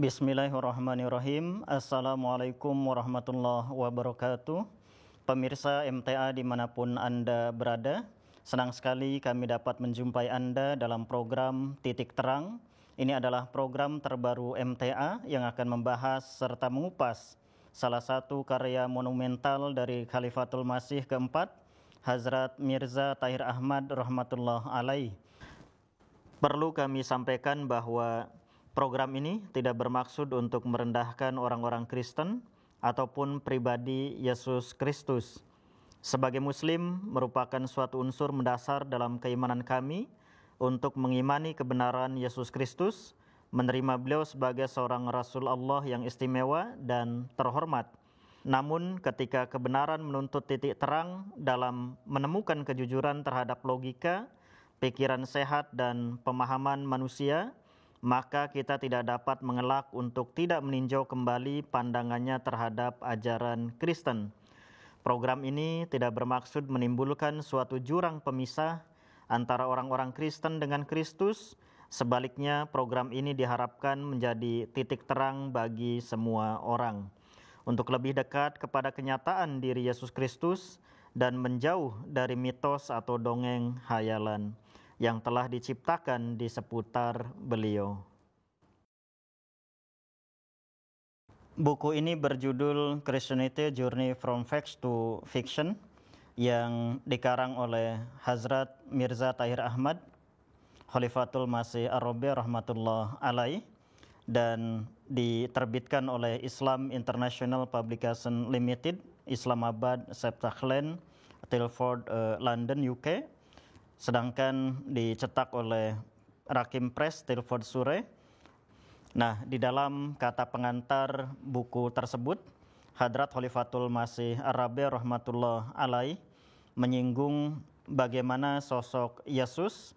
Bismillahirrahmanirrahim. Assalamualaikum warahmatullahi wabarakatuh. Pemirsa MTA dimanapun Anda berada, senang sekali kami dapat menjumpai Anda dalam program Titik Terang. Ini adalah program terbaru MTA yang akan membahas serta mengupas salah satu karya monumental dari Khalifatul Masih keempat, Hazrat Mirza Tahir Ahmad rahmatullah alaih. Perlu kami sampaikan bahwa program ini tidak bermaksud untuk merendahkan orang-orang Kristen ataupun pribadi Yesus Kristus. Sebagai Muslim merupakan suatu unsur mendasar dalam keimanan kami untuk mengimani kebenaran Yesus Kristus, menerima beliau sebagai seorang Rasul Allah yang istimewa dan terhormat. Namun ketika kebenaran menuntut titik terang dalam menemukan kejujuran terhadap logika, pikiran sehat dan pemahaman manusia, maka kita tidak dapat mengelak untuk tidak meninjau kembali pandangannya terhadap ajaran Kristen. Program ini tidak bermaksud menimbulkan suatu jurang pemisah antara orang-orang Kristen dengan Kristus. Sebaliknya, program ini diharapkan menjadi titik terang bagi semua orang, untuk lebih dekat kepada kenyataan diri Yesus Kristus dan menjauh dari mitos atau dongeng hayalan yang telah diciptakan di seputar beliau. Buku ini berjudul Christianity Journey from Facts to Fiction, yang dikarang oleh Hazrat Mirza Tahir Ahmad, Khalifatul Masih Ar-Rabi rahmatullah alaih, dan diterbitkan oleh Islam International Publication Limited, Islamabad, Septachlan, Tilford, London, UK. Sedangkan dicetak oleh Rakim Press, Tilford, Surrey. Nah, di dalam kata pengantar buku tersebut, Hadrat Khalifatul Masih Ar-Rabi rahmatullah alaih menyinggung bagaimana sosok Yesus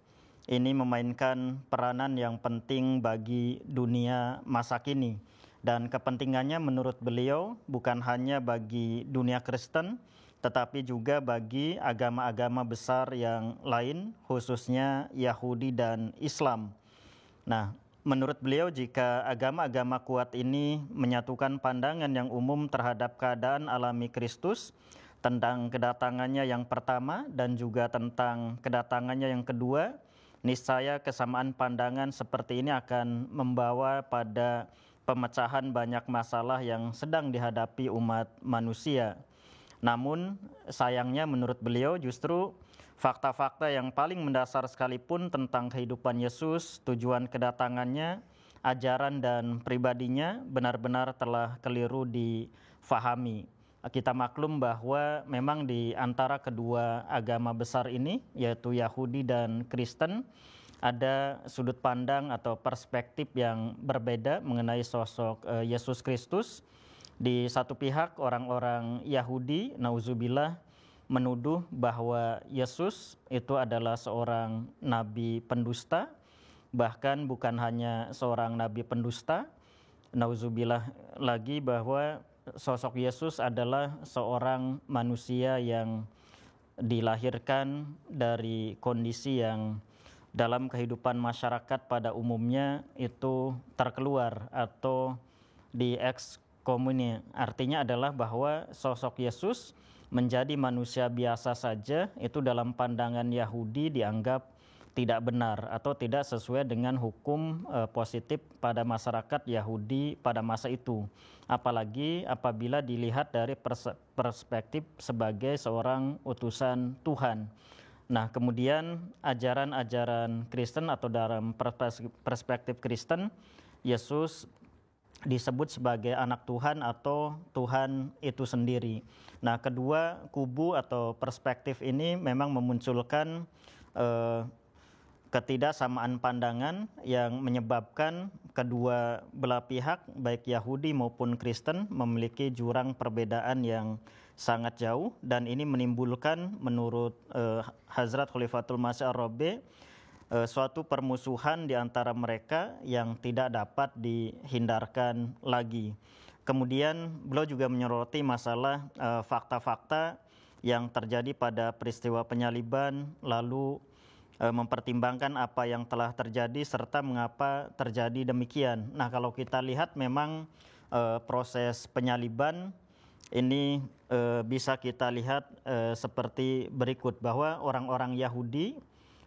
ini memainkan peranan yang penting bagi dunia masa kini. Dan kepentingannya menurut beliau bukan hanya bagi dunia Kristen, tetapi juga bagi agama-agama besar yang lain, khususnya Yahudi dan Islam. Nah, menurut beliau jika agama-agama kuat ini menyatukan pandangan yang umum terhadap keadaan alami Kristus, tentang kedatangannya yang pertama dan juga tentang kedatangannya yang kedua, niscaya kesamaan pandangan seperti ini akan membawa pada pemecahan banyak masalah yang sedang dihadapi umat manusia. Namun sayangnya menurut beliau justru fakta-fakta yang paling mendasar sekalipun tentang kehidupan Yesus, tujuan kedatangannya, ajaran dan pribadinya benar-benar telah keliru difahami. Kita maklum bahwa memang di antara kedua agama besar ini, yaitu Yahudi dan Kristen, ada sudut pandang atau perspektif yang berbeda mengenai sosok Yesus Kristus. Di satu pihak orang-orang Yahudi, nauzubillah, menuduh bahwa Yesus itu adalah seorang nabi pendusta, bahkan bukan hanya seorang nabi pendusta, nauzubillah lagi bahwa sosok Yesus adalah seorang manusia yang dilahirkan dari kondisi yang dalam kehidupan masyarakat pada umumnya itu terkeluar atau diekskomunikasi. Artinya adalah bahwa sosok Yesus menjadi manusia biasa saja itu dalam pandangan Yahudi dianggap tidak benar atau tidak sesuai dengan hukum positif pada masyarakat Yahudi pada masa itu. Apalagi apabila dilihat dari perspektif sebagai seorang utusan Tuhan. Nah, kemudian ajaran-ajaran Kristen atau dalam perspektif Kristen, Yesus disebut sebagai anak Tuhan atau Tuhan itu sendiri. Nah, kedua kubu atau perspektif ini memang memunculkan ketidaksamaan pandangan yang menyebabkan kedua belah pihak baik Yahudi maupun Kristen memiliki jurang perbedaan yang sangat jauh, dan ini menimbulkan menurut Hazrat Khalifatul Masih Ar-Rabi suatu permusuhan di antara mereka yang tidak dapat dihindarkan lagi. Kemudian beliau juga menyoroti masalah fakta-fakta yang terjadi pada peristiwa penyaliban, lalu mempertimbangkan apa yang telah terjadi serta mengapa terjadi demikian. Nah, kalau kita lihat memang proses penyaliban ini bisa kita lihat seperti berikut, bahwa orang-orang Yahudi,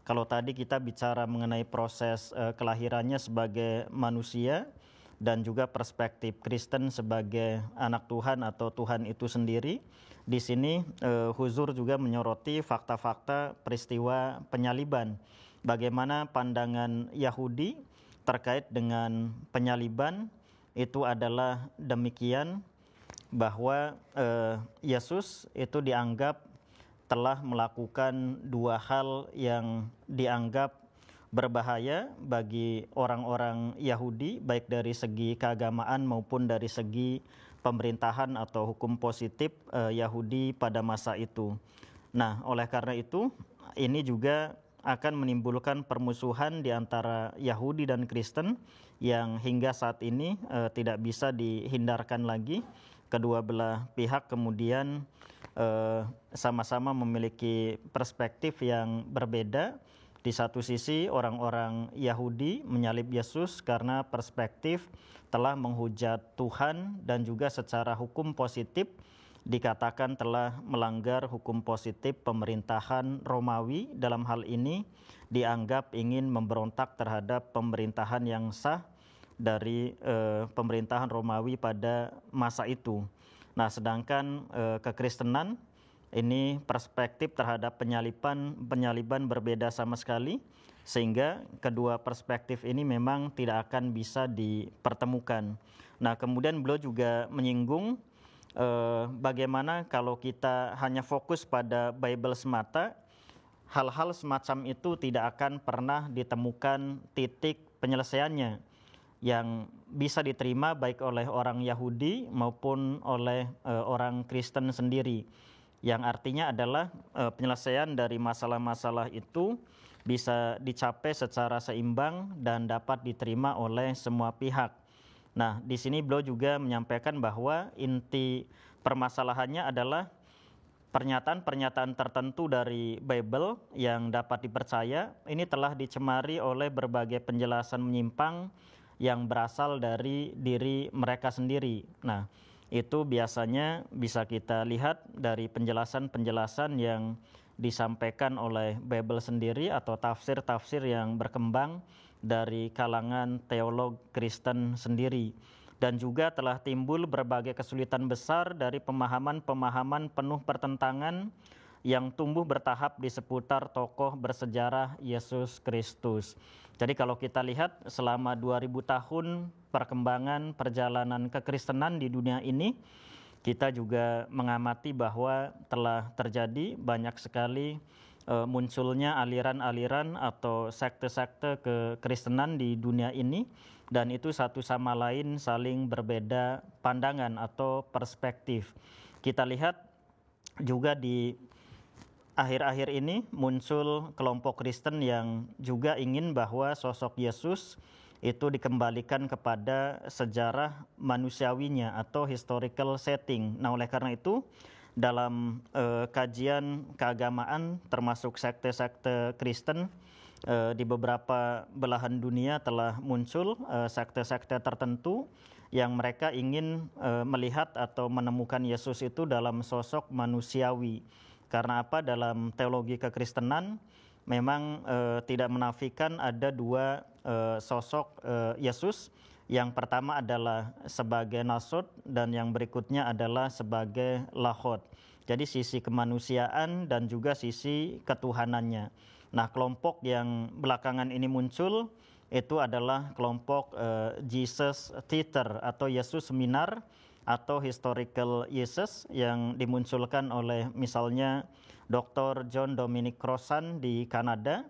kalau tadi kita bicara mengenai proses kelahirannya sebagai manusia dan juga perspektif Kristen sebagai anak Tuhan atau Tuhan itu sendiri, di sini Huzur juga menyoroti fakta-fakta peristiwa penyaliban. Bagaimana pandangan Yahudi terkait dengan penyaliban itu adalah demikian, bahwa Yesus itu dianggap telah melakukan dua hal yang dianggap berbahaya bagi orang-orang Yahudi, baik dari segi keagamaan maupun dari segi pemerintahan atau hukum positif Yahudi pada masa itu. Nah, oleh karena itu, ini juga akan menimbulkan permusuhan di antara Yahudi dan Kristen yang hingga saat ini tidak bisa dihindarkan lagi. Kedua belah pihak kemudian sama-sama memiliki perspektif yang berbeda. Di satu sisi orang-orang Yahudi menyalib Yesus karena perspektif telah menghujat Tuhan dan juga secara hukum positif dikatakan telah melanggar hukum positif pemerintahan Romawi. Dalam hal ini dianggap ingin memberontak terhadap pemerintahan yang sah dari pemerintahan Romawi pada masa itu. Nah, sedangkan kekristenan ini perspektif terhadap penyaliban berbeda sama sekali, sehingga kedua perspektif ini memang tidak akan bisa dipertemukan. Nah, kemudian beliau juga menyinggung bagaimana kalau kita hanya fokus pada Bible semata, hal-hal semacam itu tidak akan pernah ditemukan titik penyelesaiannya yang bisa diterima baik oleh orang Yahudi maupun oleh orang Kristen sendiri. Yang artinya adalah penyelesaian dari masalah-masalah itu bisa dicapai secara seimbang dan dapat diterima oleh semua pihak. Nah, di sini beliau juga menyampaikan bahwa inti permasalahannya adalah pernyataan-pernyataan tertentu dari Bible yang dapat dipercaya ini telah dicemari oleh berbagai penjelasan menyimpang yang berasal dari diri mereka sendiri. Nah, itu biasanya bisa kita lihat dari penjelasan-penjelasan yang disampaikan oleh Bible sendiri atau tafsir-tafsir yang berkembang dari kalangan teolog Kristen sendiri. Dan juga telah timbul berbagai kesulitan besar dari pemahaman-pemahaman penuh pertentangan yang tumbuh bertahap di seputar tokoh bersejarah Yesus Kristus. Jadi kalau kita lihat selama 2000 tahun perkembangan perjalanan kekristenan di dunia ini, kita juga mengamati bahwa telah terjadi banyak sekali munculnya aliran-aliran atau sekte-sekte kekristenan di dunia ini, dan itu satu sama lain saling berbeda pandangan atau perspektif. Kita lihat juga di akhir-akhir ini muncul kelompok Kristen yang juga ingin bahwa sosok Yesus itu dikembalikan kepada sejarah manusiawinya atau historical setting. Nah, oleh karena itu dalam kajian keagamaan termasuk sekte-sekte Kristen di beberapa belahan dunia telah muncul sekte-sekte tertentu yang mereka ingin melihat atau menemukan Yesus itu dalam sosok manusiawi. Karena apa? Dalam teologi kekristenan memang tidak menafikan ada dua sosok Yesus. Yang pertama adalah sebagai Nasut dan yang berikutnya adalah sebagai Lahot. Jadi sisi kemanusiaan dan juga sisi ketuhanannya. Nah, kelompok yang belakangan ini muncul itu adalah kelompok Jesus Theater atau Yesus Seminar atau Historical Jesus yang dimunculkan oleh misalnya Dr. John Dominic Crossan di Kanada.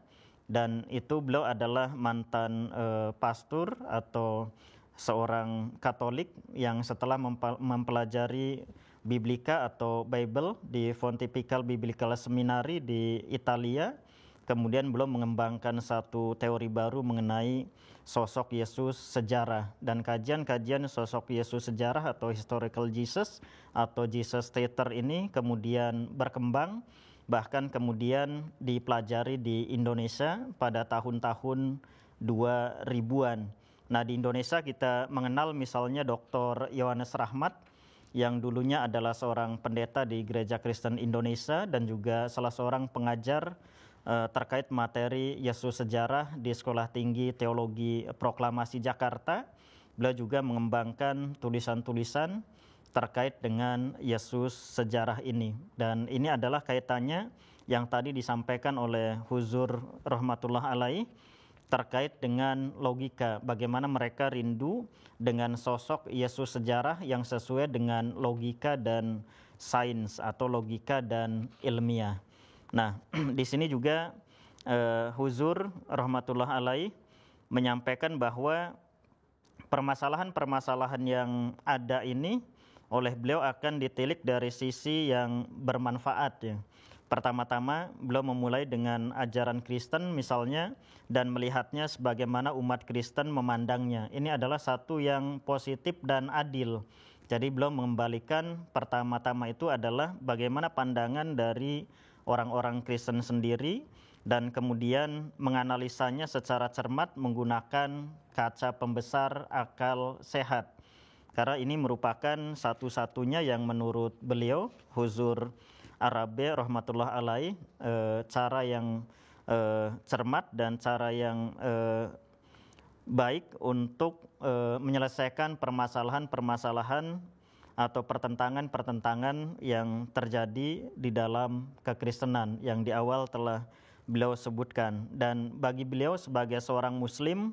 Dan itu beliau adalah mantan pastor atau seorang Katolik yang setelah mempelajari Biblika atau Bible di Pontifical Biblical Seminary di Italia, kemudian beliau mengembangkan satu teori baru mengenai sosok Yesus sejarah. Dan kajian-kajian sosok Yesus sejarah atau Historical Jesus atau Jesus Theater ini kemudian berkembang bahkan kemudian dipelajari di Indonesia pada tahun-tahun 2000-an. Nah, di Indonesia kita mengenal misalnya Dr. Yohanes Rahmat yang dulunya adalah seorang pendeta di Gereja Kristen Indonesia dan juga salah seorang pengajar terkait materi Yesus Sejarah di Sekolah Tinggi Teologi Proklamasi Jakarta. Beliau juga mengembangkan tulisan-tulisan terkait dengan Yesus Sejarah ini. Dan ini adalah kaitannya yang tadi disampaikan oleh Huzur Rahmatullah Alaih terkait dengan logika, bagaimana mereka rindu dengan sosok Yesus Sejarah yang sesuai dengan logika dan sains atau logika dan ilmiah. Nah, di sini juga Huzur Rahmatullah Alaih menyampaikan bahwa permasalahan-permasalahan yang ada ini oleh beliau akan ditilik dari sisi yang bermanfaat ya. Pertama-tama beliau memulai dengan ajaran Kristen misalnya dan melihatnya sebagaimana umat Kristen memandangnya. Ini adalah satu yang positif dan adil. Jadi beliau mengembalikan pertama-tama itu adalah bagaimana pandangan dari orang-orang Kristen sendiri dan kemudian menganalisanya secara cermat menggunakan kaca pembesar akal sehat. Karena ini merupakan satu-satunya yang menurut beliau, Huzur Arabe Rahmatullah Alaih, cara yang cermat dan cara yang baik untuk menyelesaikan permasalahan-permasalahan atau pertentangan-pertentangan yang terjadi di dalam kekristenan yang di awal telah beliau sebutkan. Dan bagi beliau sebagai seorang Muslim,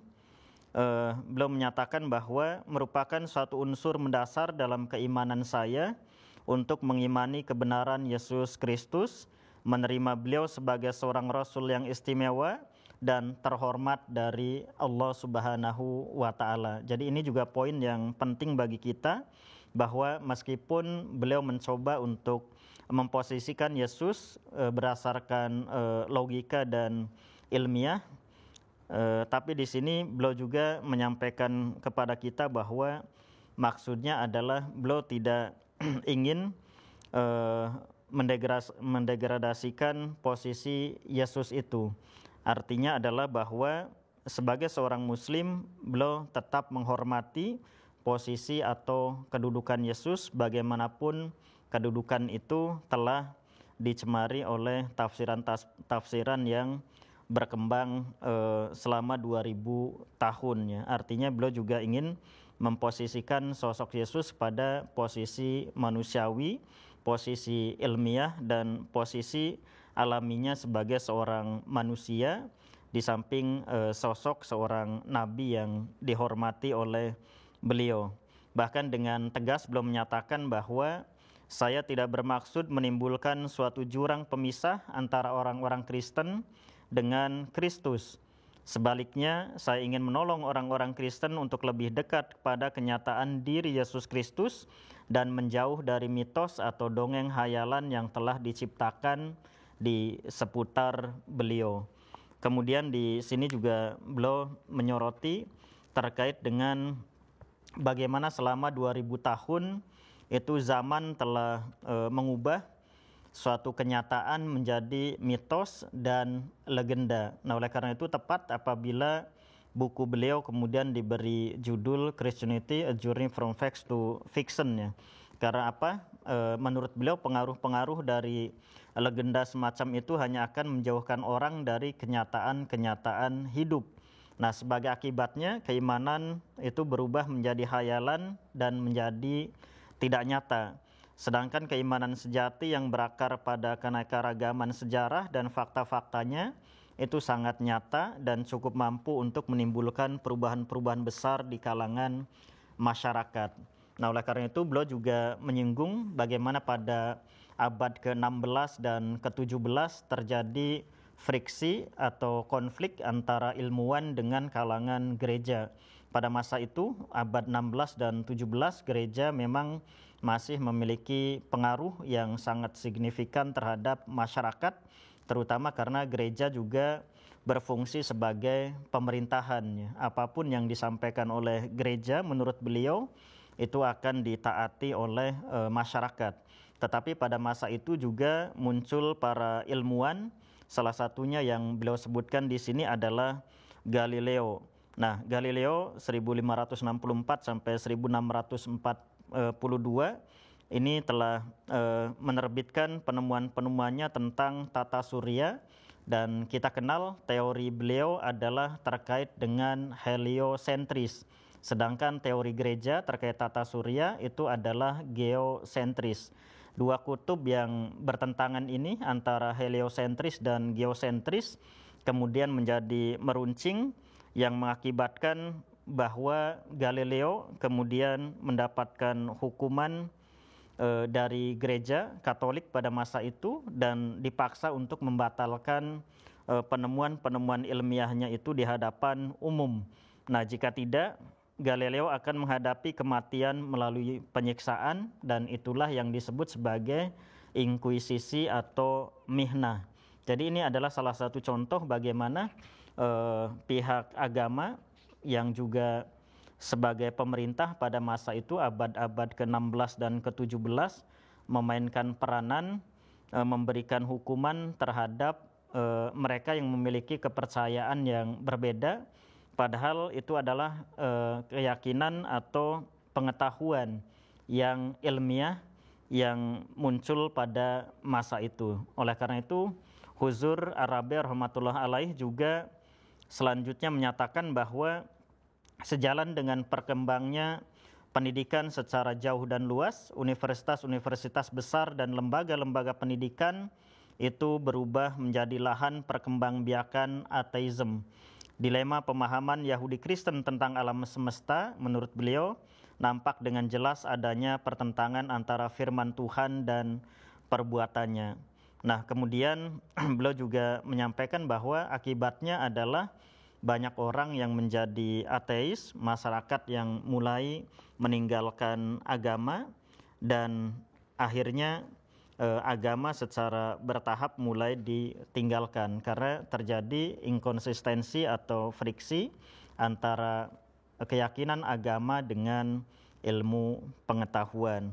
beliau menyatakan bahwa merupakan suatu unsur mendasar dalam keimanan saya untuk mengimani kebenaran Yesus Kristus, menerima beliau sebagai seorang Rasul yang istimewa dan terhormat dari Allah Subhanahu wa Ta'ala. Jadi ini juga poin yang penting bagi kita, bahwa meskipun beliau mencoba untuk memposisikan Yesus berdasarkan logika dan ilmiah, tapi di sini beliau juga menyampaikan kepada kita bahwa maksudnya adalah beliau tidak ingin mendegradasikan posisi Yesus itu. Artinya adalah bahwa sebagai seorang Muslim, beliau tetap menghormati posisi atau kedudukan Yesus bagaimanapun kedudukan itu telah dicemari oleh tafsiran-tafsiran yang berkembang selama 2000 tahunnya. Artinya beliau juga ingin memposisikan sosok Yesus pada posisi manusiawi, posisi ilmiah, dan posisi alaminya sebagai seorang manusia, di samping sosok seorang nabi yang dihormati oleh beliau. Bahkan dengan tegas beliau menyatakan bahwa saya tidak bermaksud menimbulkan suatu jurang pemisah antara orang-orang Kristen dengan Kristus. Sebaliknya, saya ingin menolong orang-orang Kristen untuk lebih dekat kepada kenyataan diri Yesus Kristus dan menjauh dari mitos atau dongeng hayalan yang telah diciptakan di seputar beliau. Kemudian di sini juga beliau menyoroti terkait dengan bagaimana selama 2000 tahun itu zaman telah mengubah suatu kenyataan menjadi mitos dan legenda. Nah, oleh karena itu tepat apabila buku beliau kemudian diberi judul Christianity, A Journey from Facts to Fiction ya. Karena apa? Menurut beliau pengaruh-pengaruh dari legenda semacam itu hanya akan menjauhkan orang dari kenyataan-kenyataan hidup. Nah, sebagai akibatnya keimanan itu berubah menjadi hayalan dan menjadi tidak nyata. Sedangkan keimanan sejati yang berakar pada keanekaragaman sejarah dan fakta-faktanya itu sangat nyata dan cukup mampu untuk menimbulkan perubahan-perubahan besar di kalangan masyarakat. Nah, oleh karena itu beliau juga menyinggung bagaimana pada abad ke-16 dan ke-17 terjadi friksi atau konflik antara ilmuwan dengan kalangan gereja. Pada masa itu, abad 16 dan 17, gereja memang masih memiliki pengaruh yang sangat signifikan terhadap masyarakat, terutama karena gereja juga berfungsi sebagai pemerintahan. Apapun yang disampaikan oleh gereja menurut beliau itu akan ditaati oleh masyarakat. tetapi pada masa itu juga muncul para ilmuwan, salah satunya yang beliau sebutkan di sini adalah Galileo. Nah, Galileo 1564 sampai 1642 ini telah menerbitkan penemuan-penemuannya tentang tata surya, dan kita kenal teori beliau adalah terkait dengan heliosentris. Sedangkan teori gereja terkait tata surya itu adalah geosentris. Dua kutub yang bertentangan ini antara heliosentris dan geosentris kemudian menjadi meruncing yang mengakibatkan bahwa Galileo kemudian mendapatkan hukuman dari gereja Katolik pada masa itu dan dipaksa untuk membatalkan penemuan-penemuan ilmiahnya itu di hadapan umum. Nah, jika tidak, Galileo akan menghadapi kematian melalui penyiksaan, dan itulah yang disebut sebagai inkuisisi atau mihnah. Jadi ini adalah salah satu contoh bagaimana pihak agama yang juga sebagai pemerintah pada masa itu abad-abad ke-16 dan ke-17 memainkan peranan memberikan hukuman terhadap mereka yang memiliki kepercayaan yang berbeda, padahal itu adalah keyakinan atau pengetahuan yang ilmiah yang muncul pada masa itu. Oleh karena itu, Huzur Ar-Rabi rahmatullah alaih juga selanjutnya menyatakan bahwa sejalan dengan perkembangnya pendidikan secara jauh dan luas, universitas-universitas besar dan lembaga-lembaga pendidikan itu berubah menjadi lahan perkembangbiakan ateisme. Dilema pemahaman Yahudi Kristen tentang alam semesta menurut beliau nampak dengan jelas adanya pertentangan antara firman Tuhan dan perbuatannya. Nah, kemudian beliau juga menyampaikan bahwa akibatnya adalah banyak orang yang menjadi ateis, masyarakat yang mulai meninggalkan agama, dan akhirnya agama secara bertahap mulai ditinggalkan karena terjadi inkonsistensi atau friksi antara keyakinan agama dengan ilmu pengetahuan.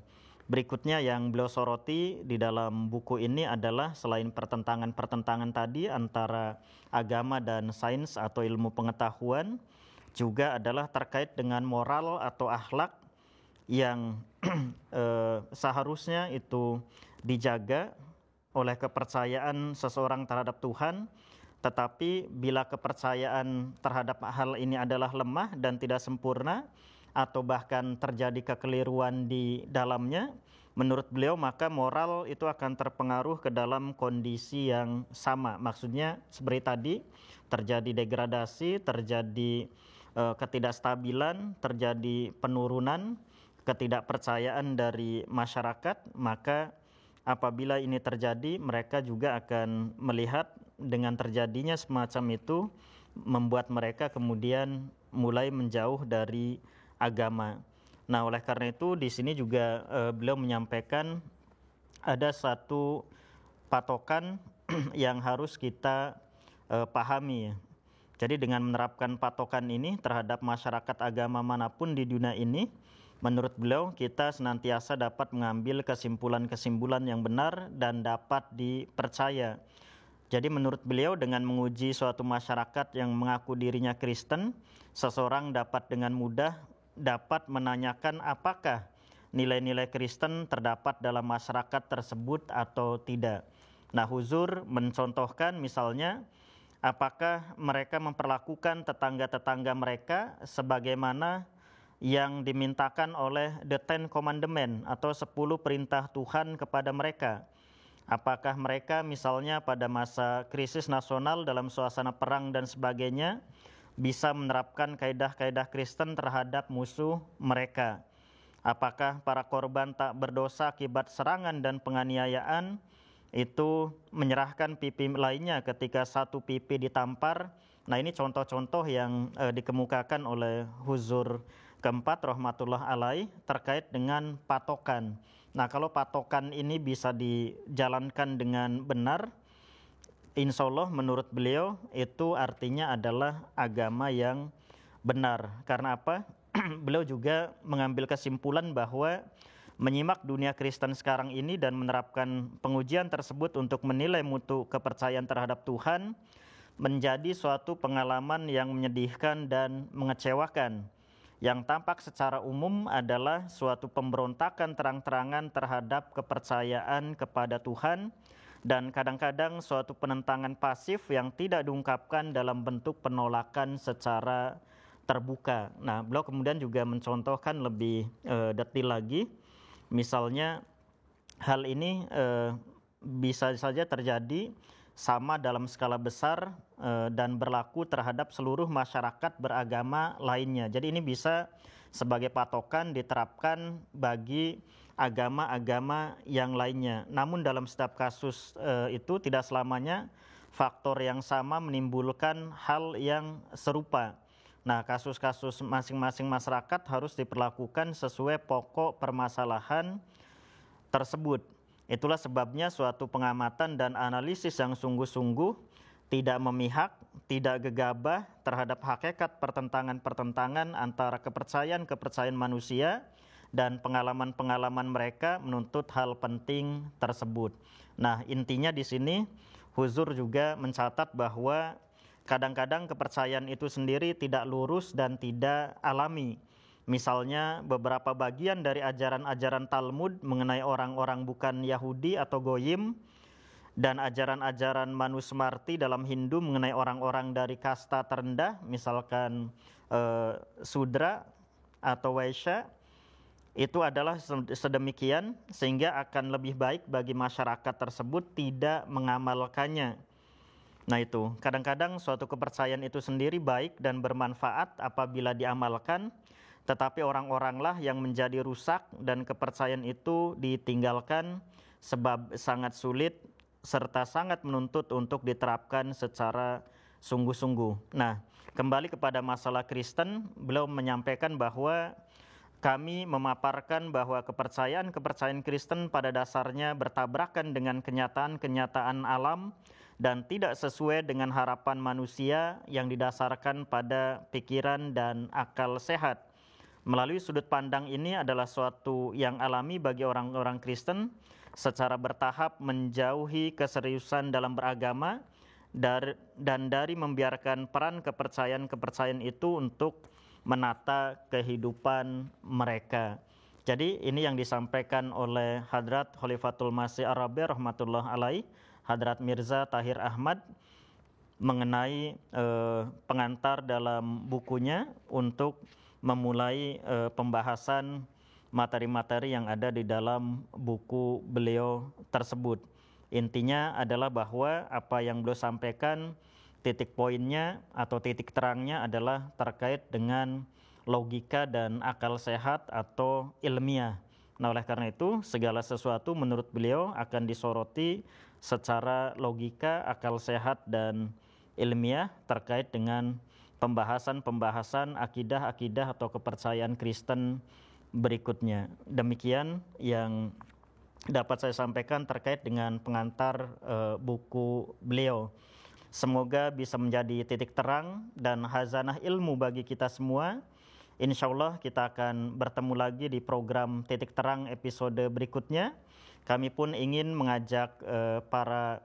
Berikutnya yang beliau soroti di dalam buku ini adalah selain pertentangan-pertentangan tadi antara agama dan sains atau ilmu pengetahuan, juga adalah terkait dengan moral atau akhlak yang seharusnya itu dijaga oleh kepercayaan seseorang terhadap Tuhan, tetapi bila kepercayaan terhadap hal ini adalah lemah dan tidak sempurna, atau bahkan terjadi kekeliruan di dalamnya, menurut beliau maka moral itu akan terpengaruh ke dalam kondisi yang sama. Maksudnya seperti tadi, terjadi degradasi, terjadi ketidakstabilan, terjadi penurunan, ketidakpercayaan dari masyarakat, maka apabila ini terjadi, mereka juga akan melihat dengan terjadinya semacam itu membuat mereka kemudian mulai menjauh dari agama. Nah, oleh karena itu di sini juga beliau menyampaikan ada satu patokan yang harus kita pahami. Jadi dengan menerapkan patokan ini terhadap masyarakat agama manapun di dunia ini, menurut beliau kita senantiasa dapat mengambil kesimpulan-kesimpulan yang benar dan dapat dipercaya. Jadi menurut beliau dengan menguji suatu masyarakat yang mengaku dirinya Kristen, seseorang dapat dengan mudah dapat menanyakan apakah nilai-nilai Kristen terdapat dalam masyarakat tersebut atau tidak. Nah, Huzur mencontohkan misalnya apakah mereka memperlakukan tetangga-tetangga mereka sebagaimana yang dimintakan oleh the Ten Commandments atau 10 perintah Tuhan kepada mereka. Apakah mereka misalnya pada masa krisis nasional dalam suasana perang dan sebagainya bisa menerapkan kaidah-kaidah Kristen terhadap musuh mereka? Apakah para korban tak berdosa akibat serangan dan penganiayaan itu menyerahkan pipi lainnya ketika satu pipi ditampar? Nah, ini contoh-contoh yang dikemukakan oleh Huzur keempat rahmatullah alaih terkait dengan patokan. Nah, kalau patokan ini bisa dijalankan dengan benar, insya Allah menurut beliau itu artinya adalah agama yang benar. Karena apa? Beliau juga mengambil kesimpulan bahwa Menyimak dunia Kristen sekarang ini dan menerapkan pengujian tersebut untuk menilai mutu kepercayaan terhadap Tuhan menjadi suatu pengalaman yang menyedihkan dan mengecewakan. Yang tampak secara umum adalah suatu pemberontakan terang-terangan terhadap kepercayaan kepada Tuhan dan kadang-kadang suatu penentangan pasif yang tidak diungkapkan dalam bentuk penolakan secara terbuka. Nah, beliau kemudian juga mencontohkan lebih detail lagi. Misalnya hal ini bisa saja terjadi sama dalam skala besar dan berlaku terhadap seluruh masyarakat beragama lainnya. Jadi ini bisa sebagai patokan diterapkan bagi agama-agama yang lainnya. Namun dalam setiap kasus itu tidak selamanya faktor yang sama menimbulkan hal yang serupa. Nah, kasus-kasus masing-masing masyarakat harus diperlakukan sesuai pokok permasalahan tersebut. Itulah sebabnya suatu pengamatan dan analisis yang sungguh-sungguh, tidak memihak, tidak gegabah terhadap hakikat pertentangan-pertentangan antara kepercayaan-kepercayaan manusia dan pengalaman-pengalaman mereka menuntut hal penting tersebut. Nah, intinya di sini Huzur juga mencatat bahwa kadang-kadang kepercayaan itu sendiri tidak lurus dan tidak alami. Misalnya beberapa bagian dari ajaran-ajaran Talmud mengenai orang-orang bukan Yahudi atau Goyim dan ajaran-ajaran Manusmarti dalam Hindu mengenai orang-orang dari kasta terendah, misalkan Sudra atau Waisya, itu adalah sedemikian sehingga akan lebih baik bagi masyarakat tersebut tidak mengamalkannya. Nah itu, kadang-kadang suatu kepercayaan itu sendiri baik dan bermanfaat apabila diamalkan, tetapi orang-oranglah yang menjadi rusak dan kepercayaan itu ditinggalkan sebab sangat sulit serta sangat menuntut untuk diterapkan secara sungguh-sungguh. Nah, kembali kepada masalah Kristen, beliau menyampaikan bahwa kami memaparkan bahwa kepercayaan-kepercayaan Kristen pada dasarnya bertabrakan dengan kenyataan-kenyataan alam dan tidak sesuai dengan harapan manusia yang didasarkan pada pikiran dan akal sehat. Melalui sudut pandang ini adalah suatu yang alami bagi orang-orang Kristen secara bertahap menjauhi keseriusan dalam beragama dan dari membiarkan peran kepercayaan-kepercayaan itu untuk menata kehidupan mereka. Jadi ini yang disampaikan oleh Hadrat Khalifatul Masih Ar-Rabi rahmatullah alaih, Hadrat Mirza Tahir Ahmad mengenai pengantar dalam bukunya untuk memulai pembahasan materi-materi yang ada di dalam buku beliau tersebut. Intinya adalah bahwa apa yang beliau sampaikan, titik poinnya atau titik terangnya adalah terkait dengan logika dan akal sehat atau ilmiah. Nah, oleh karena itu segala sesuatu menurut beliau akan disoroti secara logika, akal sehat dan ilmiah terkait dengan pembahasan-pembahasan akidah-akidah atau kepercayaan Kristen berikutnya. Demikian yang dapat saya sampaikan terkait dengan pengantar buku beliau. Semoga bisa menjadi titik terang dan khazanah ilmu bagi kita semua. Insya Allah kita akan bertemu lagi di program Titik Terang episode berikutnya. Kami pun ingin mengajak para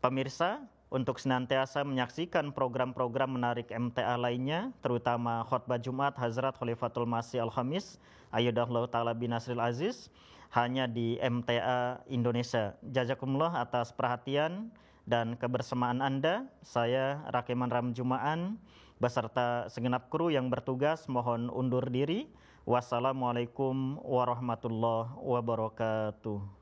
pemirsa untuk senantiasa menyaksikan program-program menarik MTA lainnya, terutama khutbah Jumat Hazrat Khalifatul Masih Al-Khamis, ayyadallahu ta'ala binasril aziz, hanya di MTA Indonesia. Jazakumullah atas perhatian dan kebersamaan Anda. Saya Rakeman Ramjumaan beserta segenap kru yang bertugas mohon undur diri. Wassalamualaikum warahmatullahi wabarakatuh.